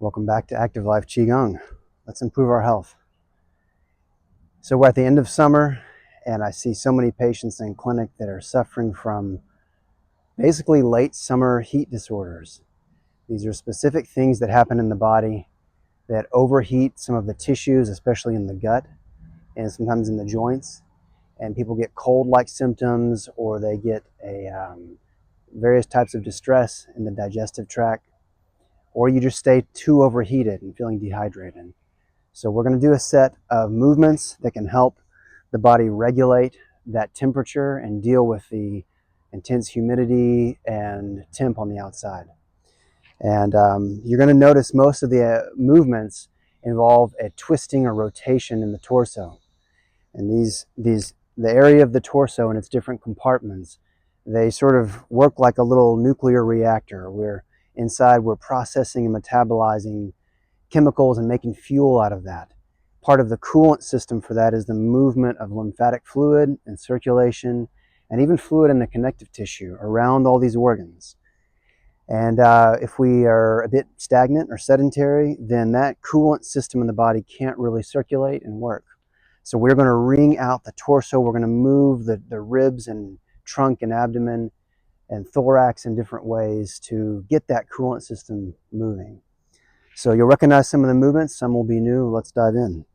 Welcome back to Active Life QiGong. Let's improve our health. So we're at the end of summer, and I see so many patients in clinic that are suffering from basically late summer heat disorders. These are specific things that happen in the body that overheat some of the tissues, especially in the gut and sometimes in the joints. And people get cold-like symptoms, or they get various types of distress in the digestive tract, or you just stay too overheated and feeling dehydrated. So we're going to do a set of movements that can help the body regulate that temperature and deal with the intense humidity and temp on the outside. And you're going to notice most of the movements involve a twisting or rotation in the torso. And the area of the torso and its different compartments, they sort of work like a little nuclear reactor where inside we're processing and metabolizing chemicals and making fuel out of that. Part of the coolant system for that is the movement of lymphatic fluid and circulation, and even fluid in the connective tissue around all these organs. And if we are a bit stagnant or sedentary, then that coolant system in the body can't really circulate and work. So we're going to wring out the torso. We're going to move the ribs and trunk and abdomen and thorax in different ways to get that coolant system moving. So you'll recognize some of the movements, some will be new. Let's dive in.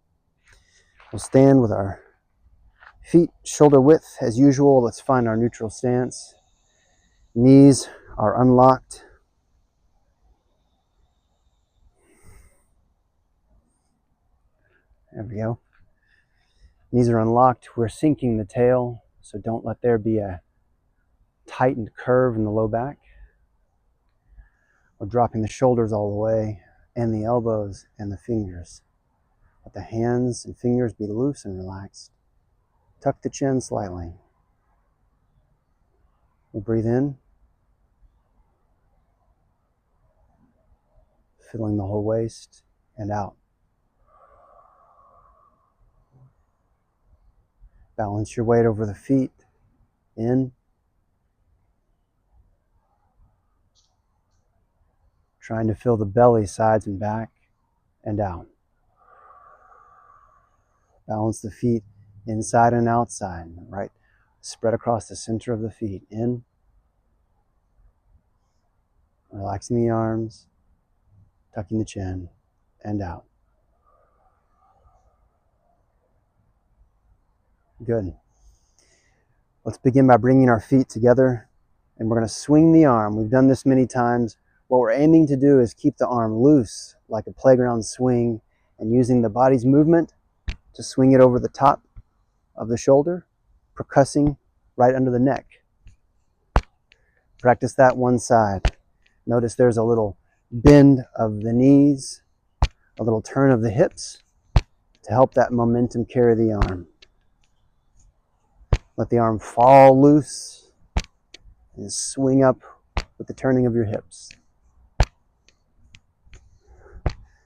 We'll stand with our feet shoulder width as usual. Let's find our neutral stance. Knees are unlocked. There we go. Knees are unlocked. We're sinking the tail, so don't let there be a tightened curve in the low back. We're dropping the shoulders all the way, and the elbows and the fingers. Let the hands and fingers be loose and relaxed. Tuck the chin slightly. We'll breathe in, filling the whole waist, and out. Balance your weight over the feet, in. Trying to fill the belly, sides and back, and out. Balance the feet inside and outside, right? Spread across the center of the feet, in. Relaxing the arms, tucking the chin, and out. Good. Let's begin by bringing our feet together, and we're going to swing the arm. We've done this many times. What we're aiming to do is keep the arm loose like a playground swing, and using the body's movement to swing it over the top of the shoulder, percussing right under the neck. Practice that one side. Notice there's a little bend of the knees, a little turn of the hips to help that momentum carry the arm. Let the arm fall loose and swing up with the turning of your hips.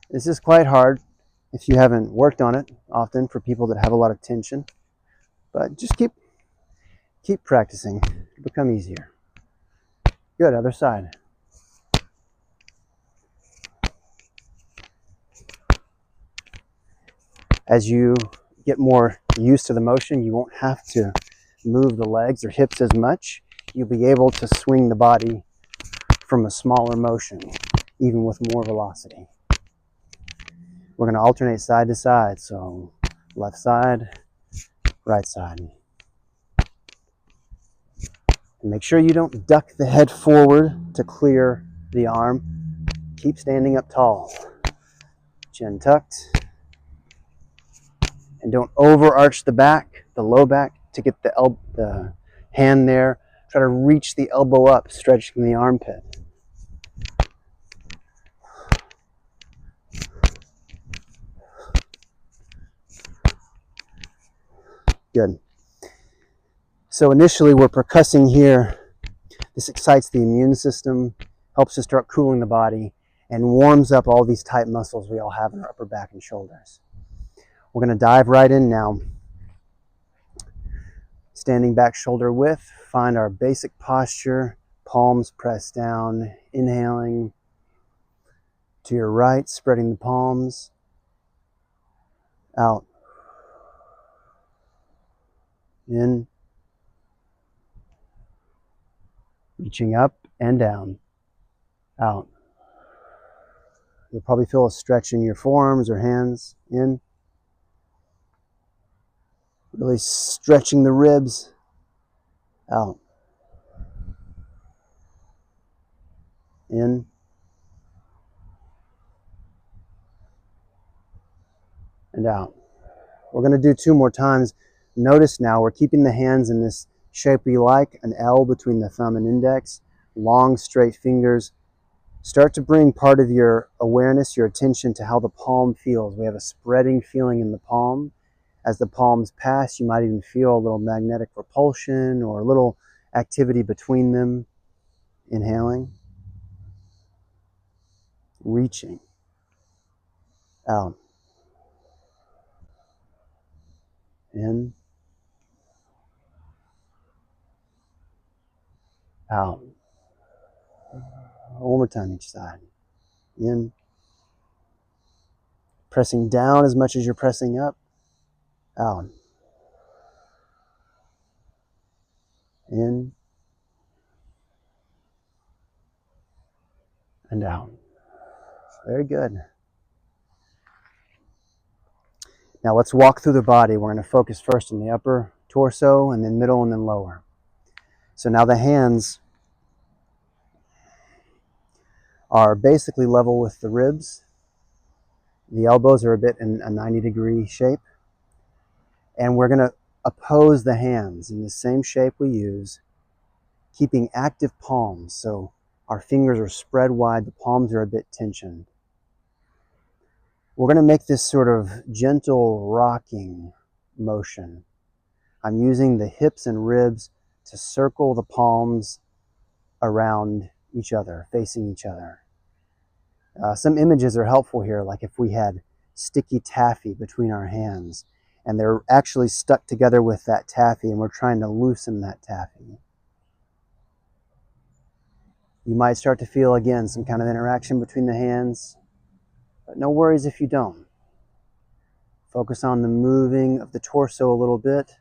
This is quite hard if you haven't worked on it often for people that have a lot of tension, but just keep practicing. It'll become easier. Good, other side. As you get more used to the motion, you won't have to move the legs or hips as much. You'll be able to swing the body from a smaller motion, even with more velocity. We're going to alternate side to side, so left side, right side. And make sure you don't duck the head forward to clear the arm. Keep standing up tall. Chin tucked. And don't overarch the back, the low back, to get the hand there. Try to reach the elbow up, stretching the armpit. Good. So initially we're percussing here. This excites the immune system, helps to start cooling the body, and warms up all these tight muscles we all have in our upper back and shoulders. We're going to dive right in now. Standing back shoulder width, find our basic posture, palms pressed down, inhaling, To your right, spreading the palms out. In. Reaching up and down. Out. You'll probably feel a stretch in your forearms or hands. In. Really stretching the ribs. Out. In. And out. We're going to do 2 more times. Notice now we're keeping the hands in this shape we like, an L between the thumb and index, long straight fingers. Start to bring part of your awareness, your attention to how the palm feels. We have a spreading feeling in the palm. As the palms pass, you might even feel a little magnetic repulsion or a little activity between them. Inhaling. Reaching. Out. In. Out. One more time each side. In. Pressing down as much as you're pressing up. Out. In. And out. Very good. Now let's walk through the body. We're going to focus first on the upper torso and then middle and then lower. So now the hands are basically level with the ribs. The elbows are a bit in a 90-degree shape. And we're going to oppose the hands in the same shape we use, keeping active palms. So our fingers are spread wide, the palms are a bit tensioned. We're going to make this sort of gentle rocking motion. I'm using the hips and ribs to circle the palms around each other, facing each other. Some images are helpful here, like if we had sticky taffy between our hands and they're actually stuck together with that taffy and we're trying to loosen that taffy. You might start to feel, again, some kind of interaction between the hands, but no worries if you don't. Focus on the moving of the torso a little bit,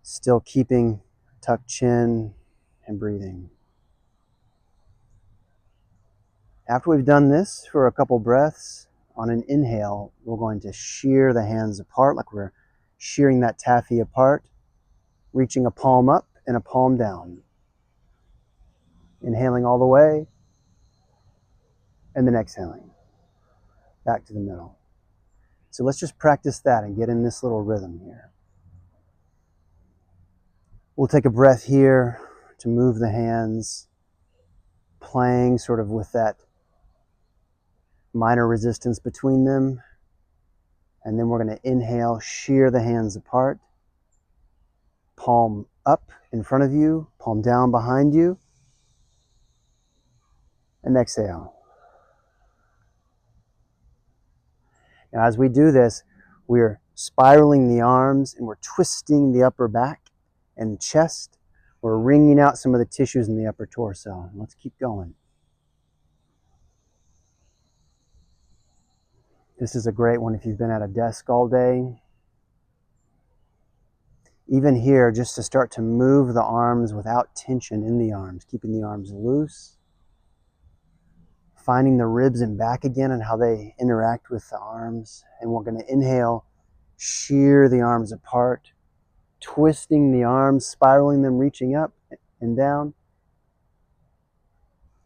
still keeping tucked chin and breathing. After we've done this for a couple breaths, on an inhale, we're going to shear the hands apart like we're shearing that taffy apart, reaching a palm up and a palm down. Inhaling all the way, and then exhaling back to the middle. So let's just practice that and get in this little rhythm here. We'll take a breath here to move the hands, playing sort of with that minor resistance between them. And then we're going to inhale, shear the hands apart, palm up in front of you, palm down behind you, and exhale. Now, as we do this, we're spiraling the arms and we're twisting the upper back and chest. We're wringing out some of the tissues in the upper torso. Let's keep going. This is a great one if you've been at a desk all day. Even here, just to start to move the arms without tension in the arms, keeping the arms loose. Finding the ribs and back again and how they interact with the arms. And we're going to inhale, shear the arms apart, twisting the arms, spiraling them, reaching up and down.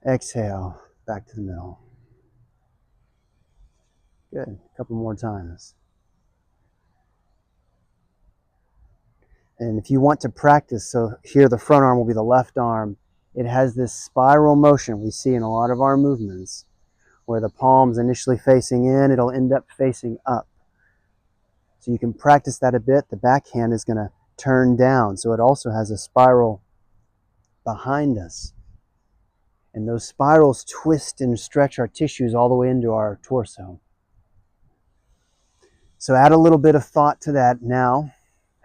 Exhale, back to the middle. Good, a couple more times. And if you want to practice, so here the front arm will be the left arm. It has this spiral motion we see in a lot of our movements where the palm's initially facing in, it'll end up facing up. So you can practice that a bit. The back hand is going to turn down, so it also has a spiral behind us. And those spirals twist and stretch our tissues all the way into our torso. So add a little bit of thought to that now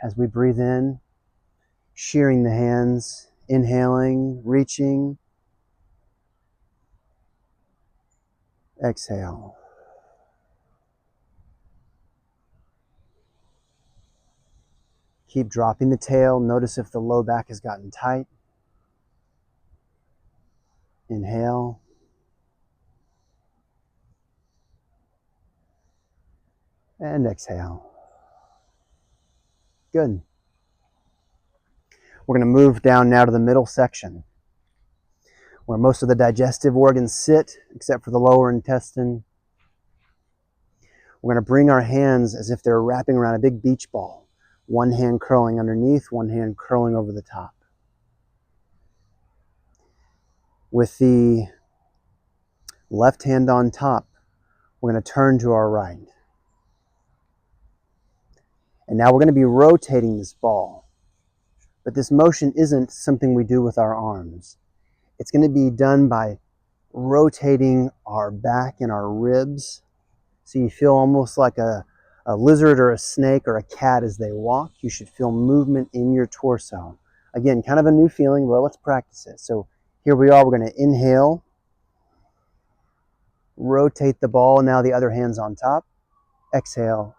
as we breathe in, shearing the hands, inhaling, reaching, Exhale. Keep dropping the tail. Notice if the low back has gotten tight. Inhale. And exhale. Good. We're going to move down now to the middle section, where most of the digestive organs sit, except for the lower intestine. We're going to bring our hands as if they're wrapping around a big beach ball. One hand curling underneath, one hand curling over the top. With the left hand on top, we're going to turn to our right. And now we're going to be rotating this ball. But this motion isn't something we do with our arms. It's going to be done by rotating our back and our ribs. So you feel almost like a lizard or a snake or a cat as they walk. You should feel movement in your torso. Again, kind of a new feeling, but let's practice it. So here we are. We're going to inhale, rotate the ball. Now the other hand's on top. Exhale.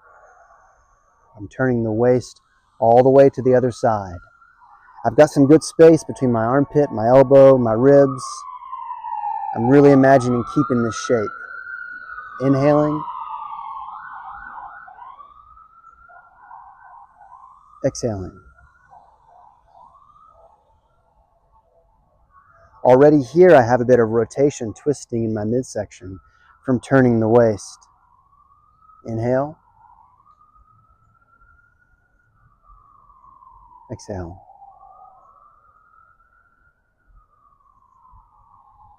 I'm turning the waist all the way to the other side. I've got some good space between my armpit, my elbow, my ribs. I'm really imagining keeping this shape. Inhaling. Exhaling. Already here I have a bit of rotation, twisting in my midsection from turning the waist. Inhale. Exhale.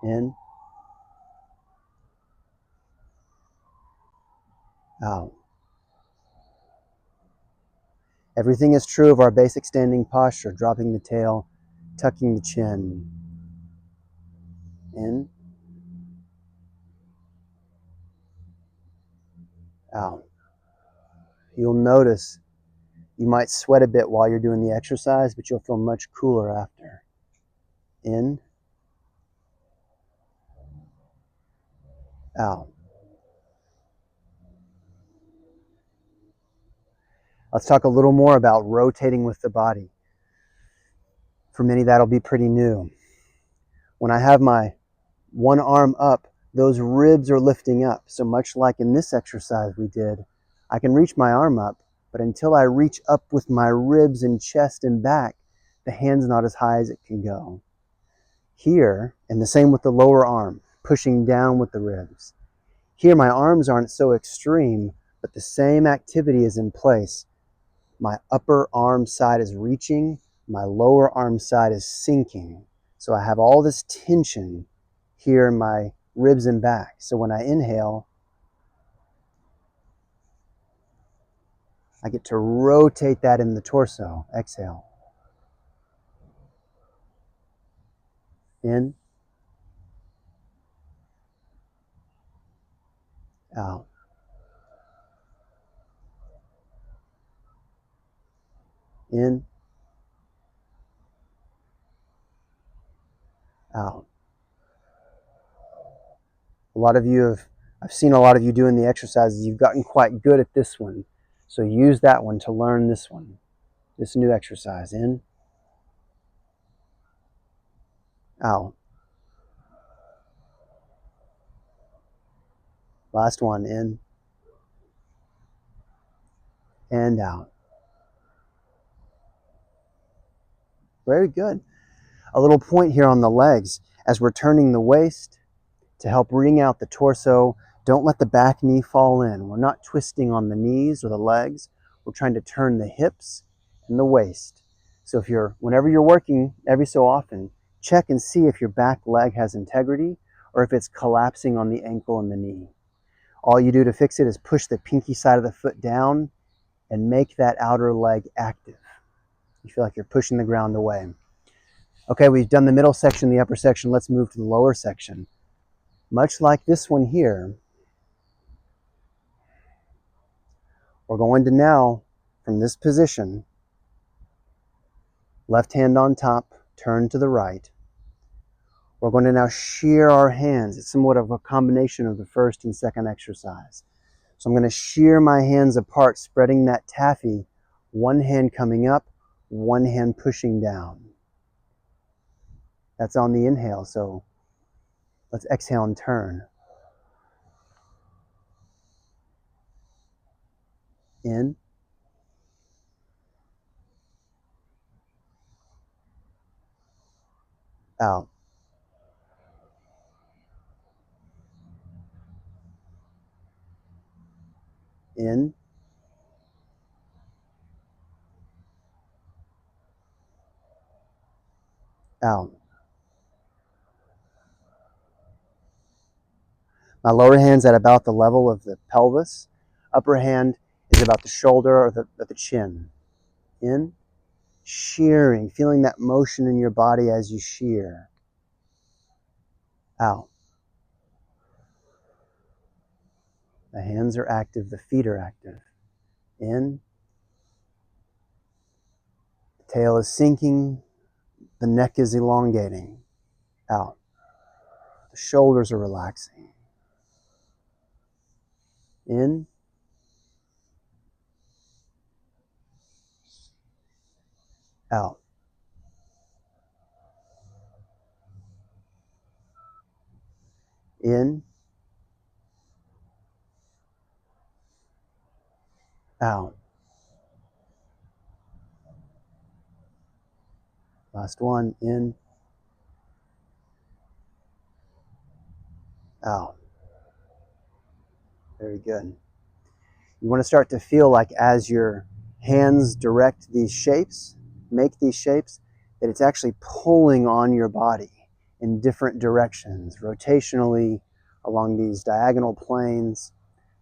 In. Out. Everything is true of our basic standing posture, dropping the tail, tucking the chin. In. Out. You'll notice you might sweat a bit while you're doing the exercise, but you'll feel much cooler after. In. Out. Let's talk a little more about rotating with the body. For many, that'll be pretty new. When I have my one arm up, those ribs are lifting up. So much like in this exercise we did, I can reach my arm up, but until I reach up with my ribs and chest and back, the hand's not as high as it can go. Here, and the same with the lower arm, pushing down with the ribs. Here, my arms aren't so extreme, but the same activity is in place. My upper arm side is reaching, my lower arm side is sinking. So I have all this tension here in my ribs and back. So when I inhale, I get to rotate that in the torso. Exhale. In. Out. In. Out. I've seen a lot of you doing the exercises. You've gotten quite good at this one. So use that one to learn this one, this new exercise. In. Out. Last one. In. And out. Very good. A little point here on the legs. As we're turning the waist to help wring out the torso, don't let the back knee fall in. We're not twisting on the knees or the legs. We're trying to turn the hips and the waist. So whenever you're working, every so often, check and see if your back leg has integrity or if it's collapsing on the ankle and the knee. All you do to fix it is push the pinky side of the foot down and make that outer leg active. You feel like you're pushing the ground away. Okay, we've done the middle section, the upper section. Let's move to the lower section. Much like this one here, we're going to now, from this position, left hand on top, turn to the right. We're going to now shear our hands. It's somewhat of a combination of the first and second exercise. So I'm going to shear my hands apart, spreading that taffy, one hand coming up, one hand pushing down. That's on the inhale, so let's exhale and turn. In. Out. In. Out. My lower hand's at about the level of the pelvis. Upper hand is about the shoulder or the chin. In. Shearing, feeling that motion in your body as you shear. Out. The hands are active, the feet are active. In. The tail is sinking, the neck is elongating. Out. The shoulders are relaxing. In. Out. In. Out. Last one. In. Out. Very good. You want to start to feel like as your hands direct these shapes, make these shapes, that it's actually pulling on your body in different directions, rotationally along these diagonal planes,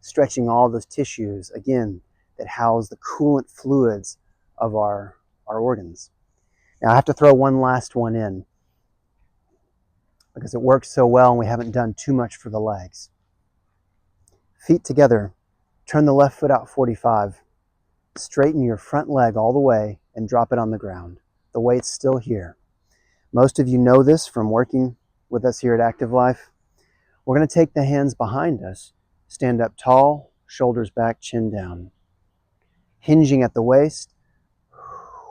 stretching all those tissues, again, that house the coolant fluids of our organs. Now I have to throw one last one in because it works so well and we haven't done too much for the legs. Feet together, turn the left foot out 45, straighten your front leg all the way and drop it on the ground. The weight's still here. Most of you know this from working with us here at Active Life. We're going to take the hands behind us, stand up tall, shoulders back, chin down. Hinging at the waist,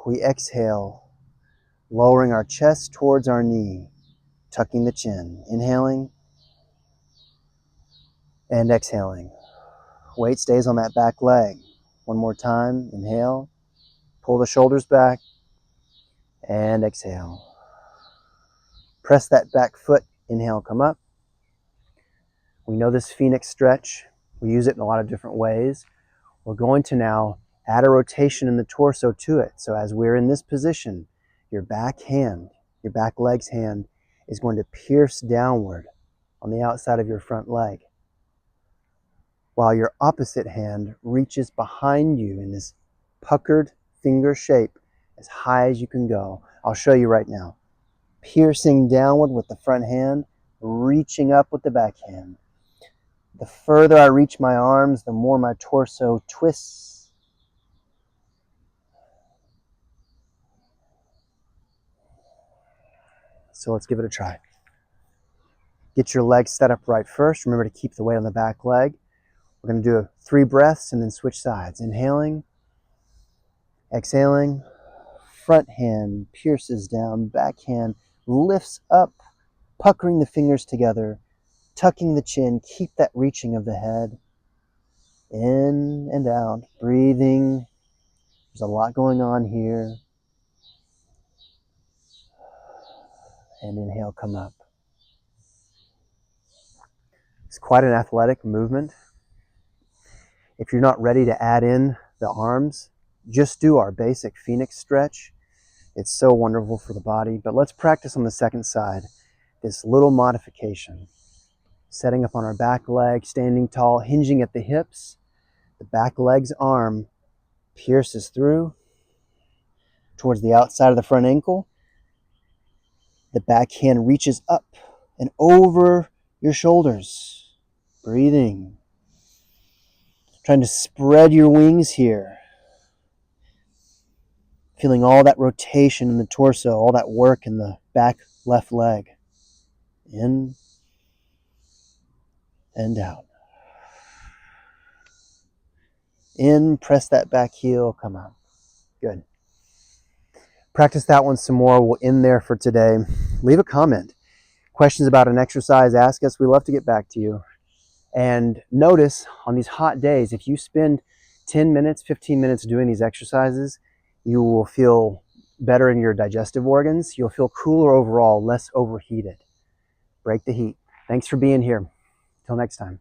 we exhale, lowering our chest towards our knee, tucking the chin. Inhaling and exhaling. Weight stays on that back leg. One more time. Inhale, pull the shoulders back, and exhale. Press that back foot. Inhale, come up. We know this Phoenix stretch. We use it in a lot of different ways. We're going to now add a rotation in the torso to it. So as we're in this position, your back hand, your back leg's hand is going to pierce downward on the outside of your front leg, while your opposite hand reaches behind you in this puckered finger shape as high as you can go. I'll show you right now. Piercing downward with the front hand, reaching up with the back hand. The further I reach my arms, the more my torso twists. So let's give it a try. Get your legs set up right first. Remember to keep the weight on the back leg. We're going to do 3 breaths and then switch sides. Inhaling, exhaling, front hand pierces down, back hand lifts up, puckering the fingers together, tucking the chin, keep that reaching of the head. In and out, breathing. There's a lot going on here. And inhale, come up. It's quite an athletic movement. If you're not ready to add in the arms, just do our basic Phoenix stretch. It's so wonderful for the body. But let's practice on the second side, this little modification. Setting up on our back leg, standing tall, hinging at the hips. The back leg's arm pierces through towards the outside of the front ankle. The back hand reaches up and over your shoulders. Breathing. Trying to spread your wings here. Feeling all that rotation in the torso, all that work in the back left leg. In and out. In, press that back heel, come out. Good. Practice that one some more. We'll end there for today. Leave a comment. Questions about an exercise, ask us. We love to get back to you. And notice on these hot days, if you spend 10 minutes, 15 minutes doing these exercises, you will feel better in your digestive organs. You'll feel cooler overall, less overheated. Break the heat. Thanks for being here. Till next time.